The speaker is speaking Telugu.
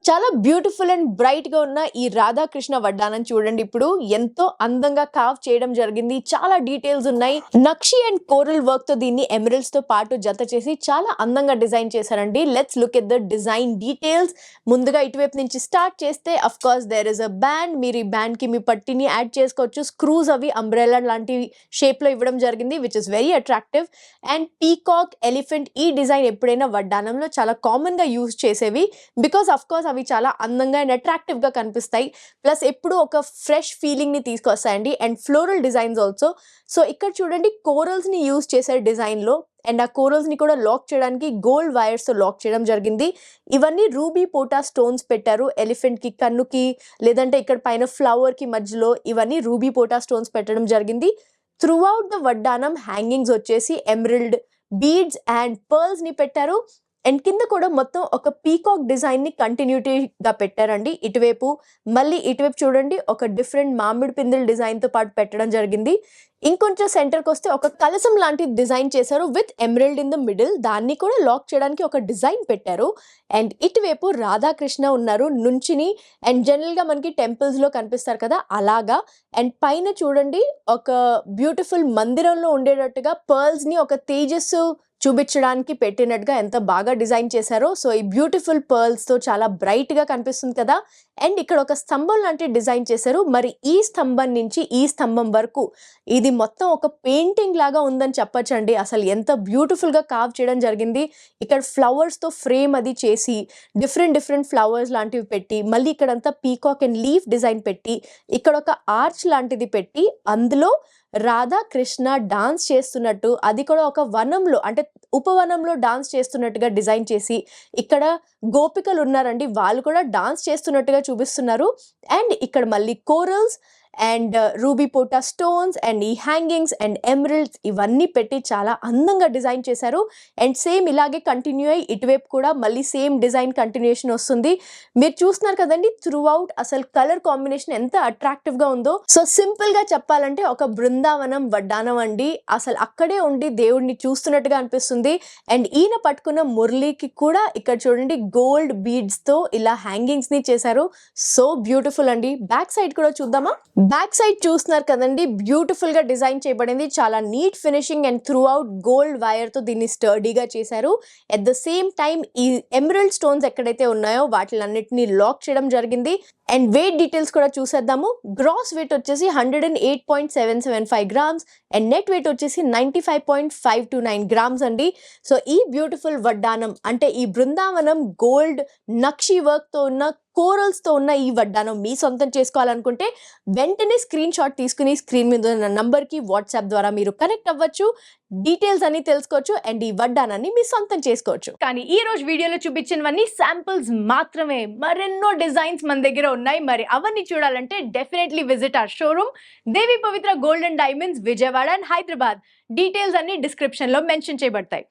చాలా బ్యూటిఫుల్ అండ్ బ్రైట్ గా ఉన్న ఈ రాధాకృష్ణ వడ్డానం చూడండి. ఇప్పుడు ఎంతో అందంగా కార్వ్ చేయడం జరిగింది. చాలా డీటెయిల్స్ ఉన్నాయి. నక్షి అండ్ కోరల్ వర్క్ తో దీన్ని ఎమరల్డ్స్ తో పాటు జత చేసి చాలా అందంగా డిజైన్ చేశారండి. Let's look at the design details. ముందుగా ఇటువైపు నుంచి స్టార్ట్ చేస్తే of course there is a band. మీరు ఈ బ్యాండ్ కి మీ పట్టిని యాడ్ చేసుకోవచ్చు. స్క్రూస్ అవి అంబ్రెల్లా లాంటి షేప్ లో ఇవ్వడం జరిగింది, which is very attractive. And peacock, elephant ఈ డిజైన్ ఎప్పుడైనా వడ్డానంలో చాలా కామన్ గా యూజ్ చేసేవి. బికాస్ అఫ్ కోర్స్ అవి చాలా అందంగా అండ్ అట్రాక్టివ్ గా కనిపిస్తాయి. ప్లస్ ఎప్పుడు ఒక ఫ్రెష్ ఫీలింగ్ ని తీసుకొస్తాయండి. And floral designs also. So ఇక్కడ చూడండి, కోరల్స్ ని యూజ్ చేసే డిజైన్ లో. అండ్ ఆ కోరల్స్ ని కూడా లాక్ చేయడానికి గోల్డ్ వైర్స్ తో లాక్ చేయడం జరిగింది. ఇవన్నీ రూబీ పోటా స్టోన్స్ పెట్టారు. ఎలిఫెంట్ కి కన్నుకి, లేదంటే ఇక్కడ పైన ఫ్లవర్ కి మధ్యలో ఇవన్నీ రూబీ పోటా స్టోన్స్ పెట్టడం జరిగింది. త్రూ అవుట్ ద వడ్డానం హ్యాంగింగ్స్ వచ్చేసి ఎమరల్డ్ బీడ్స్ అండ్ పర్ల్స్ ని పెట్టారు. అండ్ కింద కూడా మొత్తం ఒక పీకాక్ డిజైన్ ని కంటిన్యూటీగా పెట్టారండి. ఇటువైపు మళ్ళీ ఇటువైపు చూడండి, ఒక డిఫరెంట్ మామిడి పిందెల డిజైన్ తో పాటు పెట్టడం జరిగింది. ఇంకొంచెం సెంటర్కి వస్తే ఒక కలసం లాంటి డిజైన్ చేశారు with emerald in the middle. దాన్ని కూడా లాక్ చేయడానికి ఒక డిజైన్ పెట్టారు. అండ్ ఇటువైపు రాధాకృష్ణ ఉన్నారు నుంచిని. అండ్ జనరల్ గా మనకి టెంపుల్స్ లో కనిపిస్తారు కదా, అలాగా. అండ్ పైన చూడండి, ఒక బ్యూటిఫుల్ మందిరంలో ఉండేటట్టుగా పర్ల్స్ ని ఒక తేజస్సు చూపించడానికి పెట్టినట్టుగా ఎంత బాగా డిజైన్ చేశారో. సో ఈ బ్యూటిఫుల్ పర్ల్స్ తో చాలా బ్రైట్ గా కనిపిస్తుంది కదా. అండ్ ఇక్కడ ఒక స్తంభం లాంటి డిజైన్ చేశారు. మరి ఈ స్తంభం నుంచి ఈ స్తంభం వరకు ఇది మొత్తం ఒక పెయింటింగ్ లాగా ఉందని చెప్పొచ్చండి. అసలు ఎంత బ్యూటిఫుల్ గా కార్వ్ చేయడం జరిగింది. ఇక్కడ ఫ్లవర్స్ తో ఫ్రేమ్ అది చేసి డిఫరెంట్ ఫ్లవర్స్ లాంటివి పెట్టి, మళ్ళీ ఇక్కడంతా పీకాక్ అండ్ లీఫ్ డిజైన్ పెట్టి, ఇక్కడ ఒక ఆర్చ్ లాంటిది పెట్టి, అందులో రాధాకృష్ణ డాన్స్ చేస్తున్నట్టు, అది కూడా ఒక వనంలో అంటే ఉపవనంలో డాన్స్ చేస్తున్నట్టుగా డిజైన్ చేసి, ఇక్కడ గోపికలు ఉన్నారండి, వాళ్ళు కూడా డాన్స్ చేస్తున్నట్టుగా చూపిస్తున్నారు. అండ్ ఇక్కడ మళ్ళీ కోరల్స్ అండ్ రూబీ పోటా స్టోన్స్ అండ్ ఈ హ్యాంగింగ్స్ అండ్ ఎమరల్డ్స్ ఇవన్నీ పెట్టి చాలా అందంగా డిజైన్ చేశారు. అండ్ సేమ్ ఇలాగే కంటిన్యూ అయ్యి ఇటువైపు కూడా మళ్ళీ సేమ్ డిజైన్ కంటిన్యూషన్ వస్తుంది. మీరు చూస్తున్నారు కదండి, త్రూ అవుట్ అసలు కలర్ కాంబినేషన్ ఎంత అట్రాక్టివ్ గా ఉందో. సో సింపుల్ గా చెప్పాలంటే ఒక బృందావనం వడ్డానం అండి. అసలు అక్కడే ఉండి దేవుడిని చూస్తున్నట్టుగా అనిపిస్తుంది. అండ్ ఈయన పట్టుకున్న మురళికి కూడా ఇక్కడ చూడండి గోల్డ్ బీడ్స్ తో ఇలా హ్యాంగింగ్స్ ని చేశారు. సో బ్యూటిఫుల్ అండి. బ్యాక్ సైడ్ కూడా చూద్దామా. బ్యాక్ సైడ్ చూస్తున్నారు కదండి, బ్యూటిఫుల్ గా డిజైన్ చేయబడింది. చాలా neat finishing and throughout gold wire తో దీన్ని స్టర్డీగా చేశారు. అట్ ద సేమ్ టైం ఈ ఎమరల్డ్ స్టోన్స్ ఎక్కడైతే ఉన్నాయో వాటిలన్నిటిని లాక్ చేయడం జరిగింది. అండ్ వెయిట్ డీటెయిల్స్ కూడా చూసేద్దాము. గ్రాస్ వెయిట్ వచ్చేసి 108.775 గ్రామ్స్ అండ్ నెట్ వెయిట్ వచ్చేసి 95.529 గ్రామ్స్ అండి. సో ఈ బ్యూటిఫుల్ వడ్డానం అంటే ఈ బృందావనం గోల్డ్ నక్షి వర్క్ తో ఉన్న కోరల్స్ తో ఉన్న ఈ వడ్డానం మీ సొంతం చేసుకోవాలనుకుంటే వెంటనే స్క్రీన్ షాట్ తీసుకుని స్క్రీన్ మీద ఉన్న నంబర్ కి వాట్సాప్ ద్వారా మీరు కనెక్ట్ అవ్వచ్చు, డీటెయిల్స్ అన్ని తెలుసుకోవచ్చు అండ్ ఈ వడ్డానాన్ని మీ సొంతం చేసుకోవచ్చు. కానీ ఈ రోజు వీడియోలో చూపించినవన్నీ శాంపుల్స్ మాత్రమే. మరెన్నో డిజైన్స్ మన దగ్గర ఉన్నాయి. మరి అవన్నీ చూడాలంటే definitely visit our showroom Devi Pavitra gold and diamonds, Vijayawada and Hyderabad. Details అన్ని డిస్క్రిప్షన్ లో మెన్షన్ చేయబడతాయి.